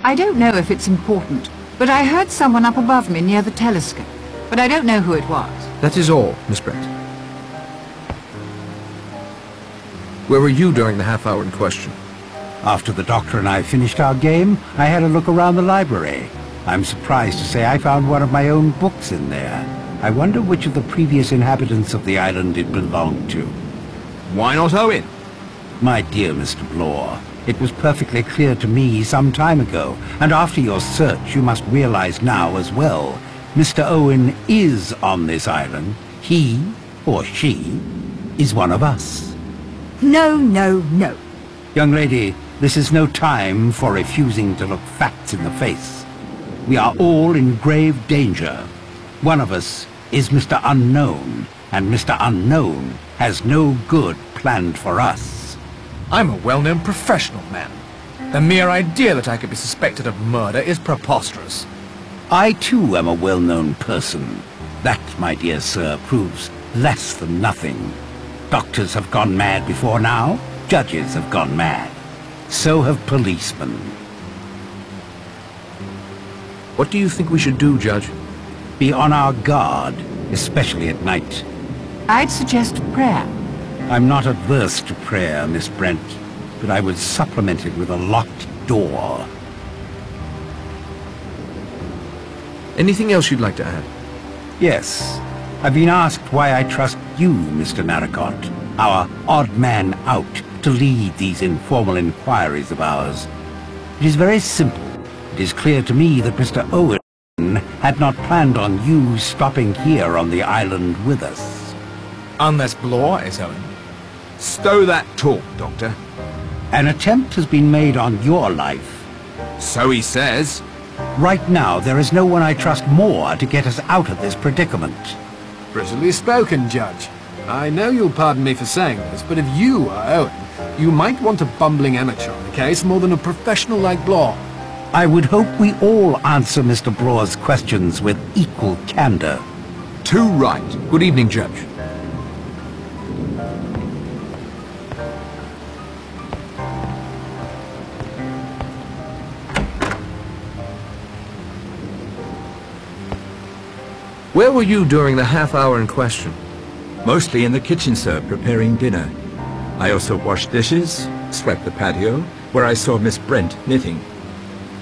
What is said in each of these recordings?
I don't know if it's important, but I heard someone up above me near the telescope. But I don't know who it was. That is all, Miss Brent. Where were you during the half-hour in question? After the doctor and I finished our game, I had a look around the library. I'm surprised to say I found one of my own books in there. I wonder which of the previous inhabitants of the island it belonged to. Why not Owen? My dear Mr. Blore, it was perfectly clear to me some time ago, and after your search you must realize now as well. Mr. Owen is on this island. He, or she, is one of us. No, no, no. Young lady, this is no time for refusing to look facts in the face. We are all in grave danger. One of us is Mr. Unknown, and Mr. Unknown has no good planned for us. I'm a well-known professional man. The mere idea that I could be suspected of murder is preposterous. I too am a well-known person. That, my dear sir, proves less than nothing. Doctors have gone mad before now. Judges have gone mad. So have policemen. What do you think we should do, Judge? Be on our guard, especially at night. I'd suggest prayer. I'm not adverse to prayer, Miss Brent, but I would supplement it with a locked door. Anything else you'd like to add? Yes. I've been asked why I trust you, Mr. Narracott, our odd man out, to lead these informal inquiries of ours. It is very simple. It is clear to me that Mr. Owen had not planned on you stopping here on the island with us. Unless Blore is Owen. Stow that talk, Doctor. An attempt has been made on your life. So he says. Right now, there is no one I trust more to get us out of this predicament. Prettily spoken, Judge. I know you'll pardon me for saying this, but if you are Owen, you might want a bumbling amateur on the case more than a professional like Blore. I would hope we all answer Mr. Blore's questions with equal candor. Too right. Good evening, Judge. Where were you during the half-hour in question? Mostly in the kitchen, sir, preparing dinner. I also washed dishes, swept the patio, where I saw Miss Brent knitting.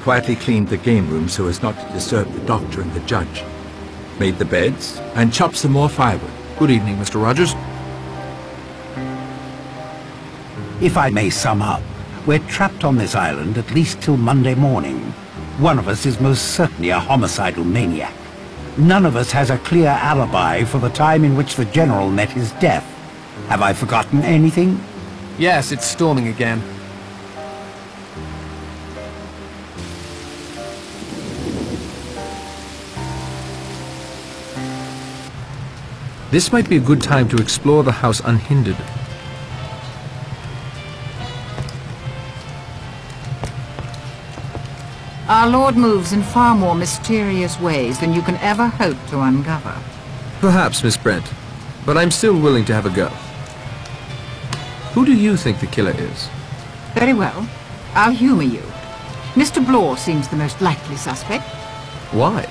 Quietly cleaned the game room so as not to disturb the doctor and the judge. Made the beds, and chopped some more firewood. Good evening, Mr. Rogers. If I may sum up, we're trapped on this island at least till Monday morning. One of us is most certainly a homicidal maniac. None of us has a clear alibi for the time in which the General met his death. Have I forgotten anything? Yes, it's storming again. This might be a good time to explore the house unhindered. Our Lord moves in far more mysterious ways than you can ever hope to uncover. Perhaps, Miss Brent, but I'm still willing to have a go. Who do you think the killer is? Very well. I'll humor you. Mr. Blore seems the most likely suspect. Why?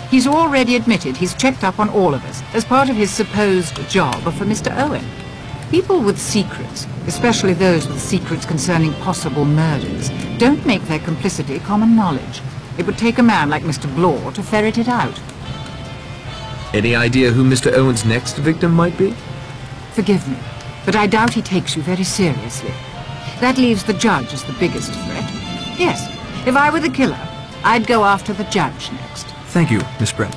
He's already admitted he's checked up on all of us as part of his supposed job for Mr. Owen. People with secrets, especially those with secrets concerning possible murders, don't make their complicity common knowledge. It would take a man like Mr. Blore to ferret it out. Any idea who Mr. Owen's next victim might be? Forgive me, but I doubt he takes you very seriously. That leaves the judge as the biggest threat. Yes, if I were the killer, I'd go after the judge next. Thank you, Miss Brent.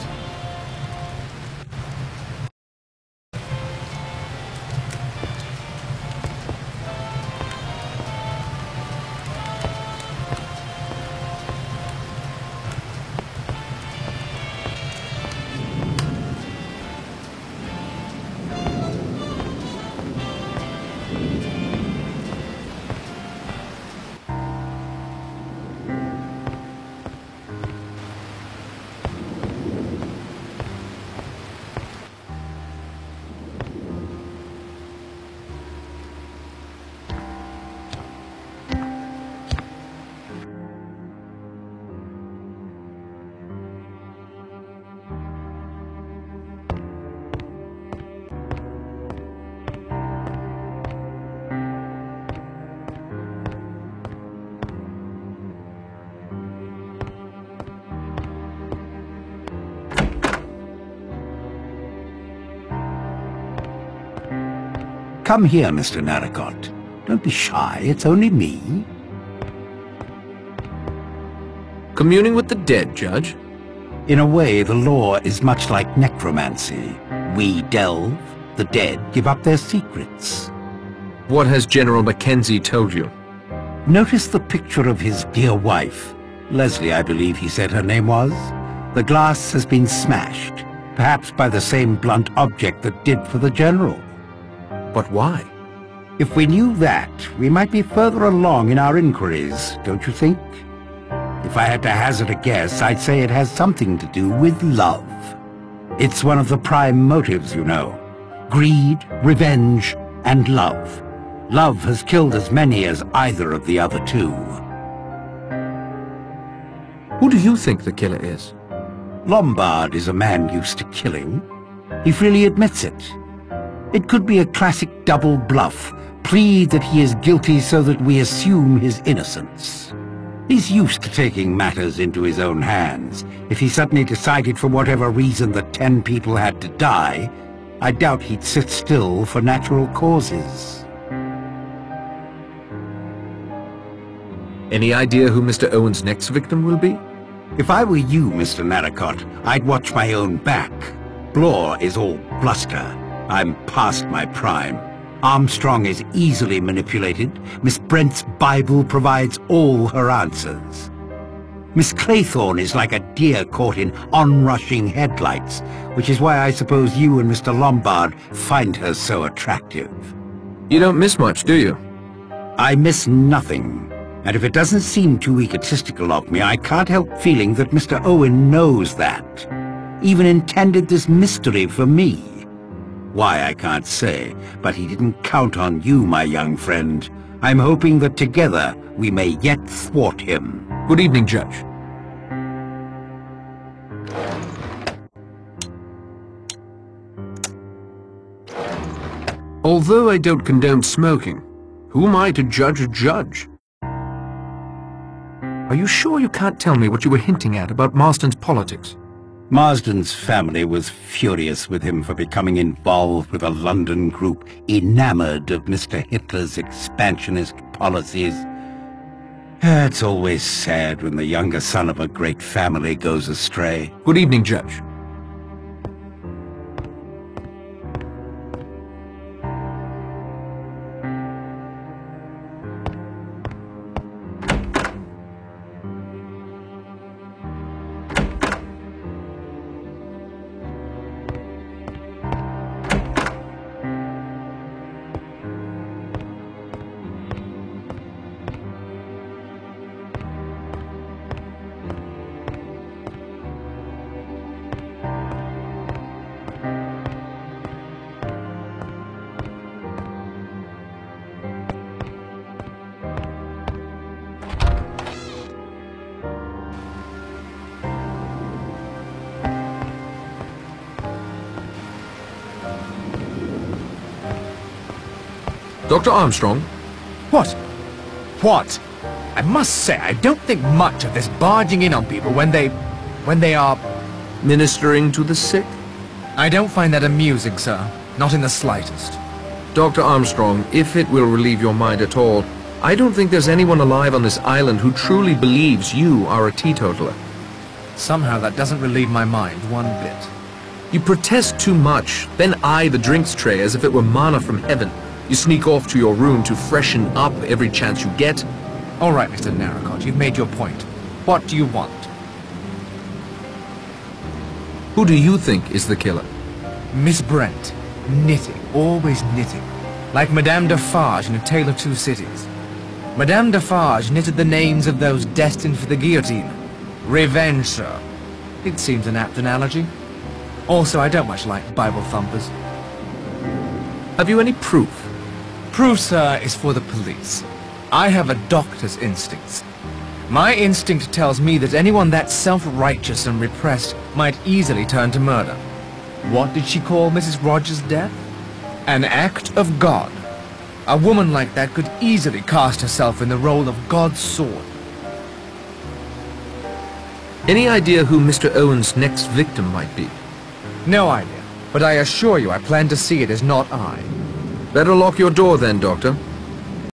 come here, Mr. Narracott. Don't be shy, it's only me. Communing with the dead, Judge? In a way, the law is much like necromancy. We delve, the dead give up their secrets. What has General Mackenzie told you? Notice the picture of his dear wife. Leslie, I believe he said her name was. The glass has been smashed, perhaps by the same blunt object that did for the General. But why? If we knew that, we might be further along in our inquiries, don't you think? If I had to hazard a guess, I'd say it has something to do with love. It's one of the prime motives, you know. Greed, revenge, and love. Love has killed as many as either of the other two. Who do you think the killer is? Lombard is a man used to killing. He freely admits it. It could be a classic double bluff, plead that he is guilty so that we assume his innocence. He's used to taking matters into his own hands. If he suddenly decided for whatever reason that 10 people had to die, I doubt he'd sit still for natural causes. Any idea who Mr. Owen's next victim will be? If I were you, Mr. Narracott, I'd watch my own back. Blore is all bluster. I'm past my prime. Armstrong is easily manipulated. Miss Brent's Bible provides all her answers. Miss Claythorne is like a deer caught in onrushing headlights, which is why I suppose you and Mr. Lombard find her so attractive. You don't miss much, do you? I miss nothing. And if it doesn't seem too egotistical of me, I can't help feeling that Mr. Owen knows that. Even intended this mystery for me. Why, I can't say, but he didn't count on you, my young friend. I'm hoping that together we may yet thwart him. Good evening, Judge. Although I don't condone smoking, who am I to judge a judge? Are you sure you can't tell me what you were hinting at about Marsden's politics? Marsden's family was furious with him for becoming involved with a London group enamored of Mr. Hitler's expansionist policies. It's always sad when the younger son of a great family goes astray. Good evening, Judge. Dr. Armstrong? What? What? I must say, I don't think much of this barging in on people when they are... Ministering to the sick? I don't find that amusing, sir. Not in the slightest. Dr. Armstrong, if it will relieve your mind at all, I don't think there's anyone alive on this island who truly believes you are a teetotaler. Somehow that doesn't relieve my mind one bit. You protest too much, then eye the drinks tray as if it were manna from heaven. You sneak off to your room to freshen up every chance you get. All right, Mr. Narracott, you've made your point. What do you want? Who do you think is the killer? Miss Brent. Knitting. Always knitting. Like Madame Defarge in A Tale of Two Cities. Madame Defarge knitted the names of those destined for the guillotine. Revenge, sir. It seems an apt analogy. Also, I don't much like Bible thumpers. Have you any proof? Proof, sir, is for the police. I have a doctor's instincts. My instinct tells me that anyone that self-righteous and repressed might easily turn to murder. What did she call Mrs. Rogers' death? An act of God. A woman like that could easily cast herself in the role of God's sword. Any idea who Mr. Owen's next victim might be? No idea, but I assure you I plan to see it as not I. Better lock your door then, Doctor.